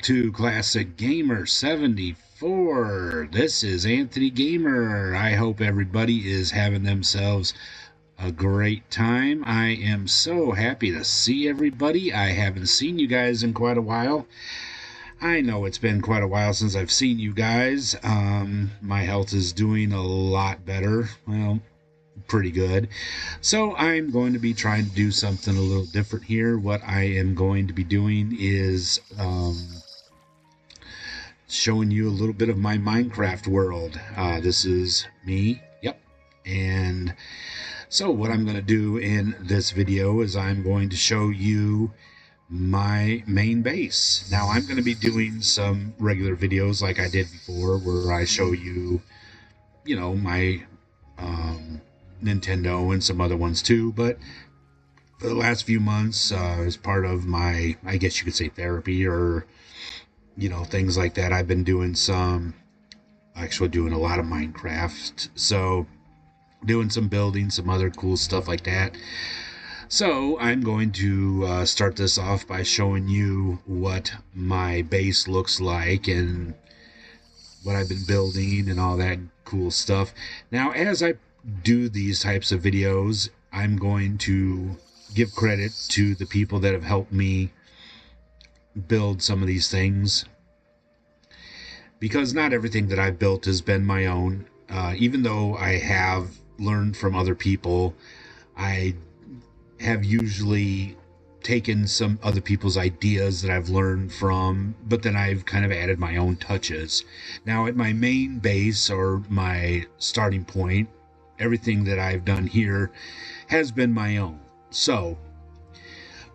back to Classic Gamer 74. This is Anthony Gamer. I hope everybody is having themselves a great time. I am so happy to see everybody. I haven't seen you guys in quite a while. I know it's been quite a while since I've seen you guys. My health is doing a lot better. Well, pretty good. So I'm going to be trying to do something a little different here. What I am going to be doing is showing you a little bit of my Minecraft world. This is me. Yep. And so what I'm going to do in this video is I'm going to show you my main base. Now I'm going to be doing some regular videos like I did before where I show you, my Nintendo and some other ones too, but for the last few months, as part of my, I guess you could say, therapy or, things like that, I've been doing doing a lot of Minecraft. So doing some building, some other cool stuff like that. So I'm going to start this off by showing you what my base looks like and what I've been building and all that cool stuff. Now, as I do these types of videos, I'm going to give credit to the people that have helped me build some of these things, because not everything that I've built has been my own. Even though I have learned from other people, I have usually taken some other people's ideas that I've learned from, but then I've kind of added my own touches. Now, at my main base, or my starting point, everything that I've done here has been my own. So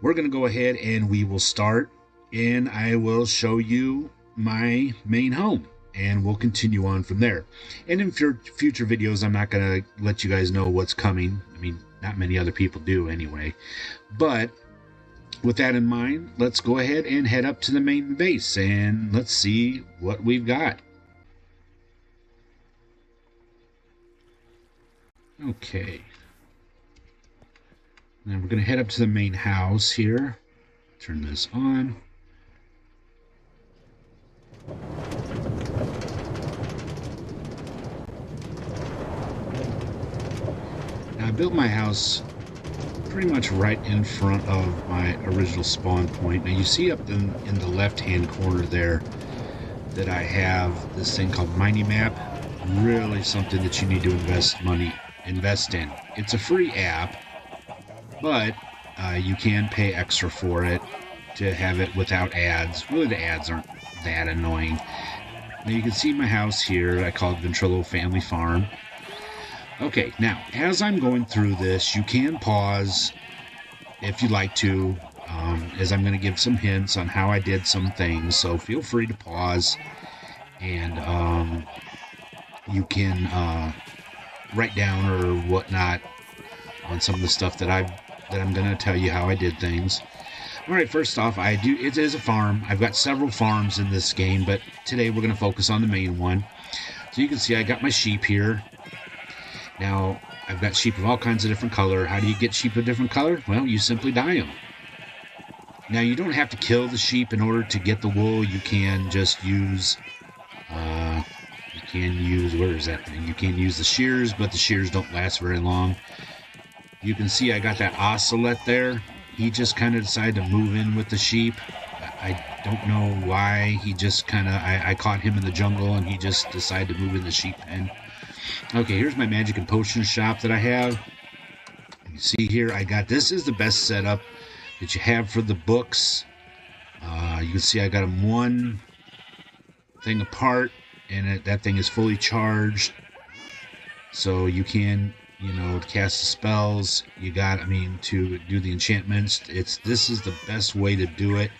we're going to go ahead and we will start, and I will show you my main home, and we'll continue on from there. And in future videos, I'm not going to let you guys know what's coming. I mean, not many other people do anyway. But with that in mind, let's go ahead and head up to the main base, and let's see what we've got. Okay. Now we're going to head up to the main house here. Turn this on. Now I built my house pretty much right in front of my original spawn point. Now you see up in the left-hand corner there that I have this thing called Minimap. Really something that you need to invest in. It's a free app, but you can pay extra for it to have it without ads. Really, the ads aren't that annoying. Now you can see my house here. I call it Ventrilo Family Farm. Okay, now as I'm going through this, you can pause if you'd like to, as I'm going to give some hints on how I did some things. So feel free to pause, and you can write down or whatnot on some of the stuff that I'm going to tell you how I did things. All right, first off, it is a farm. I've got several farms in this game, but today we're going to focus on the main one. So you can see I got my sheep here. Now, I've got sheep of all kinds of different color. How do you get sheep of different color? Well, you simply dye them. Now, you don't have to kill the sheep in order to get the wool. You can just use, where is that thing? You can use the shears, but the shears don't last very long. You can see I got that ocelot there. He just kind of decided to move in with the sheep. I don't know why. He just kind of, I caught him in the jungle and he just decided to move in the sheep pen. Okay, here's my magic and potion shop that I have. You see here, this is the best setup that you have for the books. You can see I got them one thing apart, and that thing is fully charged. So you can, cast the spells. To do the enchantments. This is the best way to do it.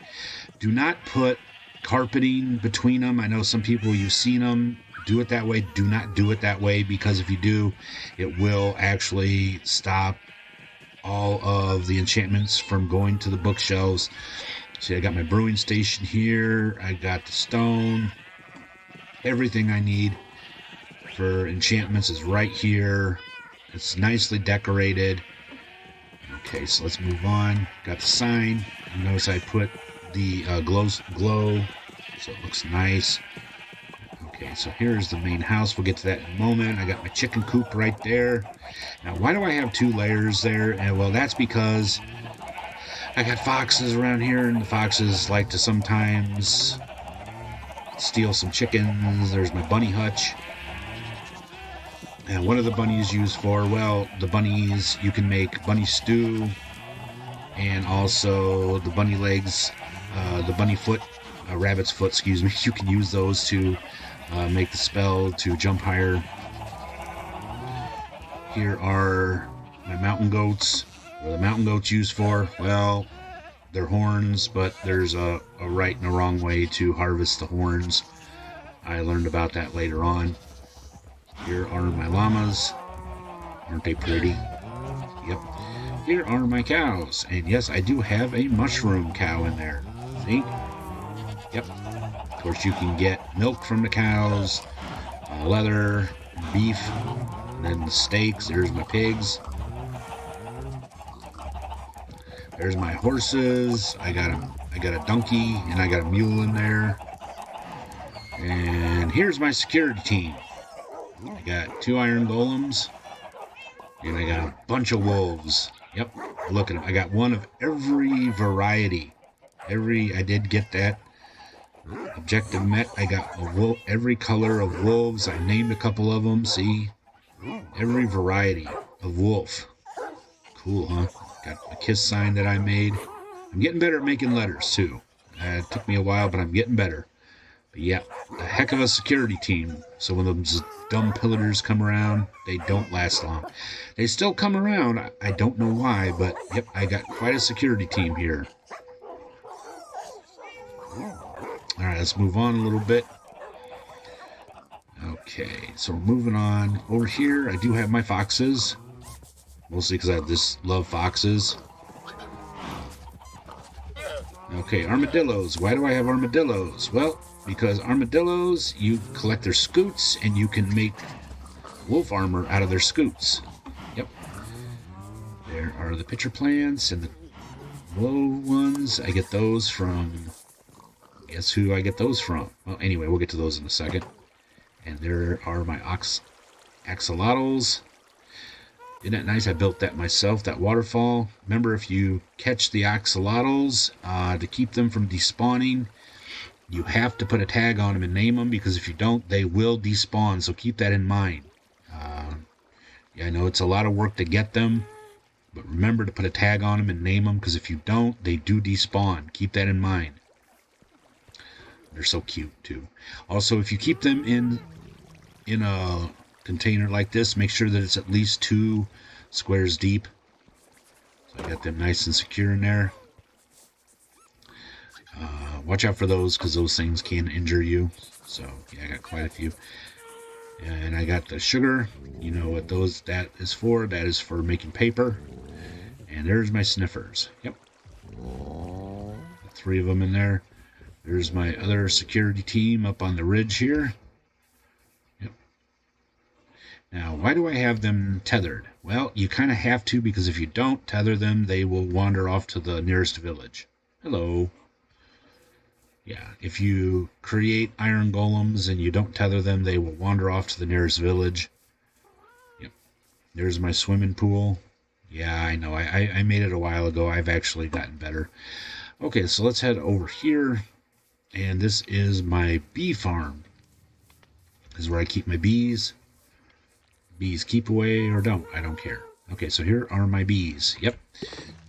Do not put carpeting between them. I know some people, you've seen them do it that way. Do not do it that way, because if you do, it will actually stop all of the enchantments from going to the bookshelves. See, I got my brewing station here. I got the stone. Everything I need for enchantments is right here. It's nicely decorated. Okay, so let's move on. Got the sign. You notice I put the glow so it looks nice. Okay, so here's the main house. We'll get to that in a moment. I got my chicken coop right there. Now, why do I have 2 layers there? And well, that's because I got foxes around here, and the foxes like to sometimes steal some chickens. There's my bunny hutch. And what are the bunnies used for? Well, the bunnies, you can make bunny stew, and also the bunny legs, the bunny foot, rabbit's foot, excuse me. You can use those to make the spell to jump higher. Here are my mountain goats. What are the mountain goats used for? Well, they're horns, but there's a right and a wrong way to harvest the horns. I learned about that later on. Here are my llamas. Aren't they pretty? Yep. Here are my cows. And yes, I do have a mushroom cow in there. See? Yep. Of course, you can get milk from the cows, leather, beef, and then the steaks. There's my pigs. There's my horses. I got a donkey, and I got a mule in there. And here's my security team. I got 2 iron golems, and I got a bunch of wolves. Yep, look at them. I got one of every variety. I did get that objective met. I got every color of wolves. I named a couple of them. See, every variety of wolf. Cool, huh? Got a kiss sign that I made. I'm getting better at making letters too. It took me a while, but I'm getting better. But yeah, a heck of a security team. So when those dumb pillagers come around, they don't last long. They still come around. I don't know why, but yep, I got quite a security team here. Alright, let's move on a little bit. Okay, so we're moving on. Over here, I do have my foxes. Mostly because I just love foxes. Okay, armadillos. Why do I have armadillos? Well, because armadillos, you collect their scoots, and you can make wolf armor out of their scoots. Yep. There are the pitcher plants and the low ones. I get those from... Guess who I get those from? Well, anyway, we'll get to those in a second. And there are my axolotls. Isn't that nice? I built that myself, that waterfall. Remember, if you catch the axolotls, to keep them from despawning, you have to put a tag on them and name them, because if you don't, they will despawn, so keep that in mind. Yeah, I know it's a lot of work to get them, but remember to put a tag on them and name them, because if you don't, they do despawn. Keep that in mind. They're so cute, too. Also, if you keep them in a container like this, make sure that it's at least 2 squares deep. So I got them nice and secure in there. Watch out for those, because those things can injure you. So yeah, I got quite a few. And I got the sugar. You know what that is for. That is for making paper. And there's my sniffers. Yep. 3 of them in there. There's my other security team up on the ridge here. Yep. Now, why do I have them tethered? Well, you kind of have to, because if you don't tether them, they will wander off to the nearest village. Hello. Yeah, if you create iron golems and you don't tether them, they will wander off to the nearest village. Yep. There's my swimming pool. Yeah, I know. I made it a while ago. I've actually gotten better. Okay, so let's head over here. And this is my bee farm. This is where I keep my bees. Bees keep away or don't. I don't care. Okay, so here are my bees. Yep.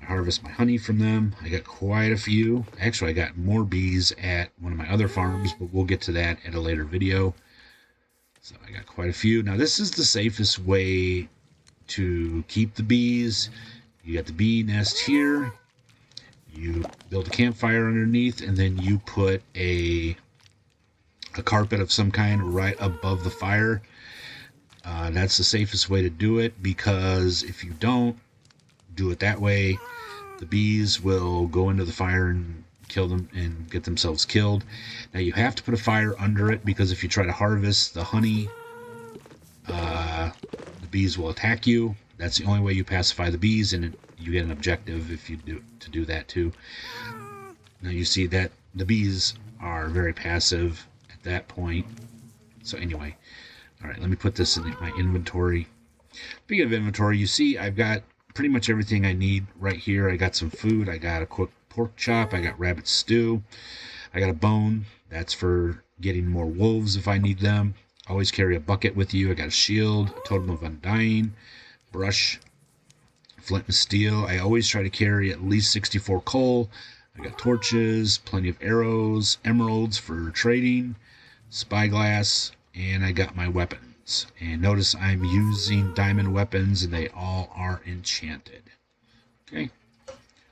I harvest my honey from them. I got quite a few. Actually, I got more bees at one of my other farms, but we'll get to that at a later video. So I got quite a few. Now, this is the safest way to keep the bees. You got the bee nest here. You build a campfire underneath, and then you put a carpet of some kind right above the fire. That's the safest way to do it, because if you don't do it that way, the bees will go into the fire and kill them and get themselves killed. Now you have to put a fire under it, because if you try to harvest the honey, the bees will attack you. That's the only way you pacify the bees, and you get an objective if you do that too. Now you see that the bees are very passive at that point. So anyway, all right, let me put this in my inventory. Speaking of inventory, you see I've got pretty much everything I need right here. I got some food. I got a cooked pork chop. I got rabbit stew. I got a bone. That's for getting more wolves if I need them. Always carry a bucket with you. I got a shield, a totem of undying, brush, flint and steel. I always try to carry at least 64 coal. I got torches, plenty of arrows, emeralds for trading, spyglass, and I got my weapons. And notice I'm using diamond weapons and they all are enchanted. Okay.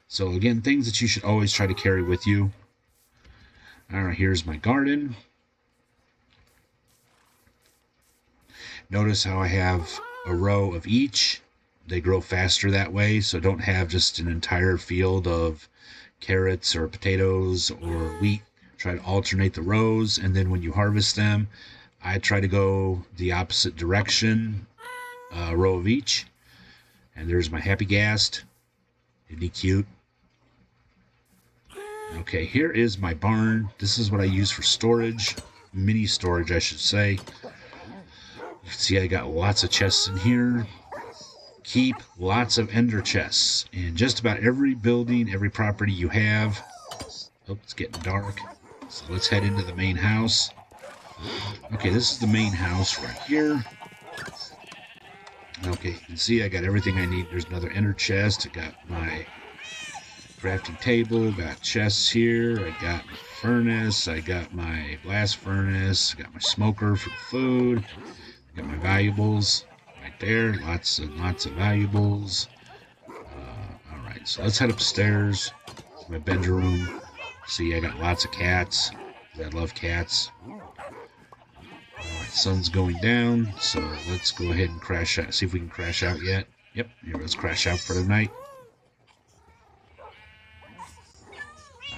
So again, things that you should always try to carry with you. All right, here's my garden. Notice how I have a row of each. They grow faster that way, so don't have just an entire field of carrots or potatoes or wheat. Try to alternate the rows, and then when you harvest them, I try to go the opposite direction, a row of each. And there's my happy ghast. Isn't he cute? Okay, here is my barn. This is what I use for storage, mini storage, I should say. You can see I got lots of chests in here. Keep lots of ender chests in just about every building, every property you have. Oh, it's getting dark. So let's head into the main house. Okay, this is the main house right here. Okay, you can see I got everything I need. There's another ender chest. I got my crafting table, got chests here. I got my furnace. I got my blast furnace. I got my smoker for food. I got my valuables right there. Lots and lots of valuables. All right, so let's head upstairs to my bedroom. See, I got lots of cats. I love cats. Alright, sun's going down, so let's go ahead and crash out. See if we can crash out yet. Yep, here, let's crash out for the night.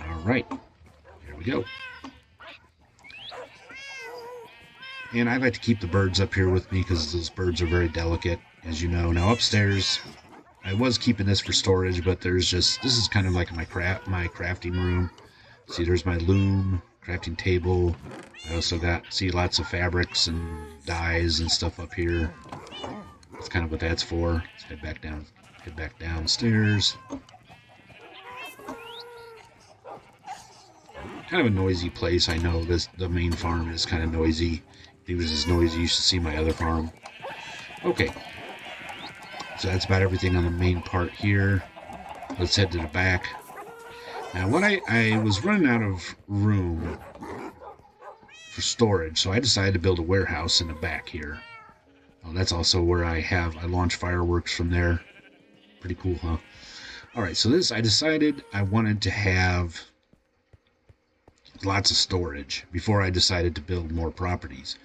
Alright, here we go. And I like to keep the birds up here with me because those birds are very delicate, as you know. Now upstairs, I was keeping this for storage, but there's just, this is kind of like my crafting room. See, there's my loom, crafting table. I also got, see, lots of fabrics and dyes and stuff up here. That's kind of what that's for. Let's head back downstairs. Kind of a noisy place, I know. The main farm is kind of noisy. If it was as noisy, you should see my other farm. Okay. So that's about everything on the main part here. Let's head to the back. Now, what I was running out of room for storage, so I decided to build a warehouse in the back here. Oh, that's also where I launch fireworks from there. Pretty cool, huh? All right, so I decided I wanted to have lots of storage before I decided to build more properties.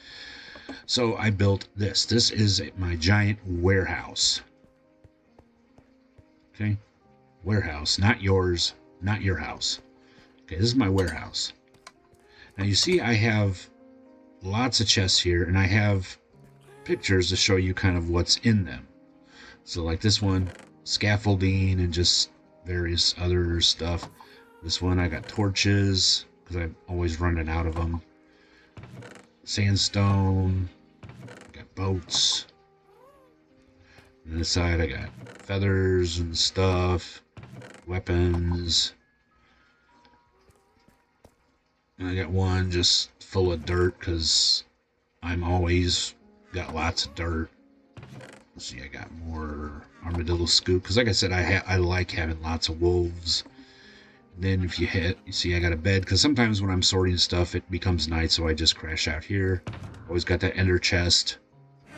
So I built this. This is my giant warehouse. Okay? Warehouse, not yours, not your house. Okay, this is my warehouse. Now you see I have lots of chests here, and I have pictures to show you kind of what's in them. So like this one, scaffolding and just various other stuff. This one I got torches, because I'm always running out of them. Sandstone. I got boats. On this side I got feathers and stuff. Weapons. And I got one just full of dirt, because I'm always got lots of dirt. Let's see, I got more armadillo scoop, because like I said, I like having lots of wolves. Then if you see I got a bed, because sometimes when I'm sorting stuff it becomes night, so I just crash out here. Always got that ender chest.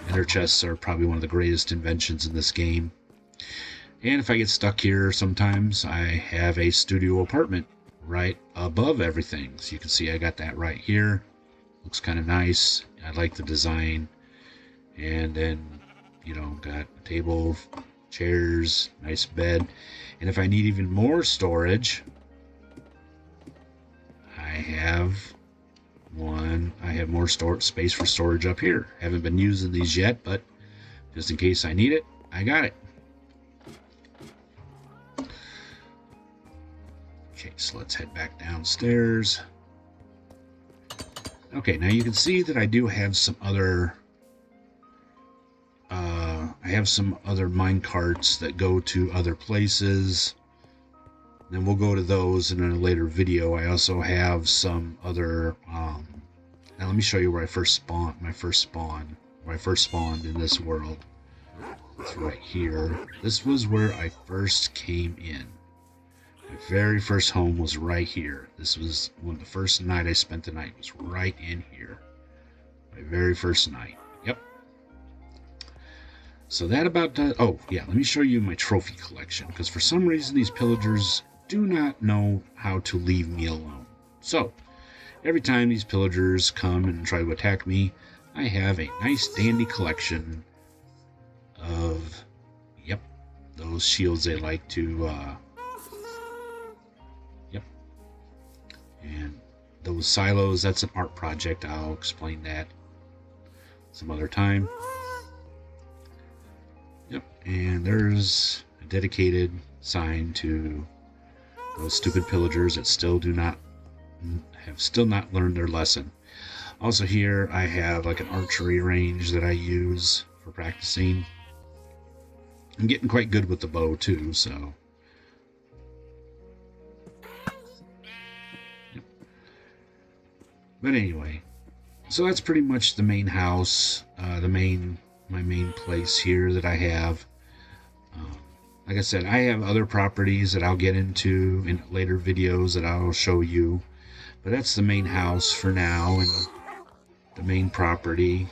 Ender chests are probably one of the greatest inventions in this game. And if I get stuck here, sometimes I have a studio apartment right above everything. So you can see I got that right here. Looks kind of nice. I like the design. And then, you know, got a table, chairs, nice bed. And if I need even more storage, I have more space for storage up here. Haven't been using these yet, but just in case I need it, I got it. Okay, so let's head back downstairs. Okay, now you can see that I do have some other mine carts that go to other places. Then we'll go to those in a later video. I also have some other. Now let me show you where I first spawned. Where I first spawned in this world. It's right here. This was where I first came in. My very first home was right here. This was the first night I spent the night was right in here. My very first night. Yep. So that about does. Oh yeah, let me show you my trophy collection, because for some reason these pillagers do not know how to leave me alone. So every time these pillagers come and try to attack me, I have a nice dandy collection of, yep, those shields they like to, yep. And those silos, that's an art project. I'll explain that some other time. Yep, and there's a dedicated sign to those stupid pillagers that have still not learned their lesson. Also here I have like an archery range that I use for practicing. I'm getting quite good with the bow too, so. Yep. But anyway, so that's pretty much the main house, my main place here that I have. Like I said, I have other properties that I'll get into in later videos that I'll show you. But that's the main house for now and the main property.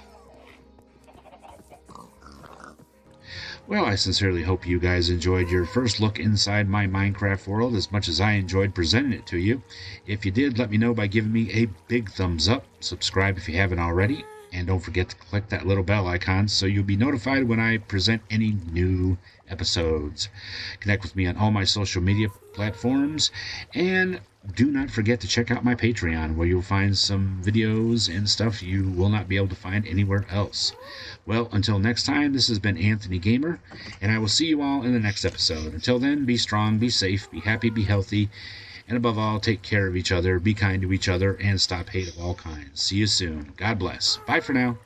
Well, I sincerely hope you guys enjoyed your first look inside my Minecraft world as much as I enjoyed presenting it to you. If you did, let me know by giving me a big thumbs up. Subscribe if you haven't already. And don't forget to click that little bell icon so you'll be notified when I present any new episodes. Connect with me on all my social media platforms. And do not forget to check out my Patreon, where you'll find some videos and stuff you will not be able to find anywhere else. Well, until next time, this has been Anthony Gamer, and I will see you all in the next episode. Until then, be strong, be safe, be happy, be healthy, and above all, take care of each other, be kind to each other, and stop hate of all kinds. See you soon. God bless. Bye for now.